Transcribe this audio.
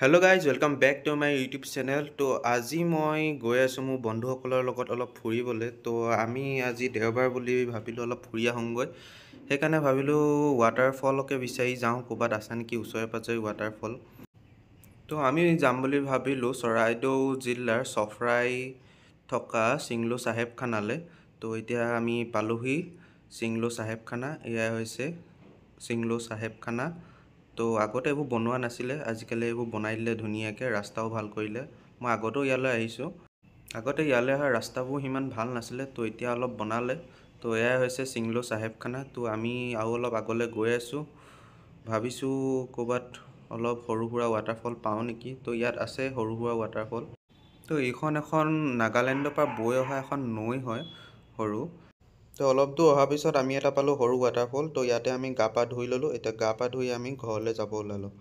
Hello' guys welcome back to my YouTube channel. তো আজি মই গৈ আছোঁ মোৰ বন্ধুসকলৰ লগত অলপ ফুৰিবলৈ। তো আমি আজি দেওবাৰ বুলি ভাবিলোঁ অলপ ফুৰি আহোঁগৈ। সেইকাৰণে ভাবিলোঁ ৱাটাৰফলকে বিচাৰি যাওঁ, ক'ৰবাত আছে নেকি ওচৰে পাঁজৰে ৱাটাৰফল। তো আমি যাম বুলি ভাবিলোঁ চৰাইদেউ জিলাৰ চফৰাই থকা চিংলো চাহেবখানালৈ। তো এতিয়া আমি পালোহি চিংলো চাহেবখানা। এয়াই হৈছে চিংলো চাহেবখানা। তো আগতে এইবোৰ বনোৱা নাছিলে, আজিকালি এইবোৰ বনাই দিলে ধুনীয়াকৈ, ৰাস্তাও ভাল কৰিলে। মই আগতেও ইয়ালৈ আহিছোঁ, আগতে ইয়ালৈ অহা ৰাস্তাবোৰ সিমান ভাল নাছিলে, তো এতিয়া অলপ বনালে। তো এয়াই হৈছে চিংলো চাহেবখানা। তো আমি আৰু অলপ আগলৈ গৈ আছোঁ, ভাবিছোঁ ক'ৰবাত অলপ সৰু সুৰা ৱাটাৰফল পাওঁ নেকি। তো ইয়াত আছে সৰু সুৰা ৱাটাৰফল। তো এইখন এখন নাগালেণ্ডৰ পৰা বৈ অহা এখন নৈ হয় সৰু। তো অলপ দূৰ অহাৰ পিছত আমি এটা পালোঁ সৰু ৱাটাৰফল। তো ইয়াতে আমি গা পা ধুই ল'লোঁ। এতিয়া গা পা ধুই আমি ঘৰলৈ যাব ওলালোঁ।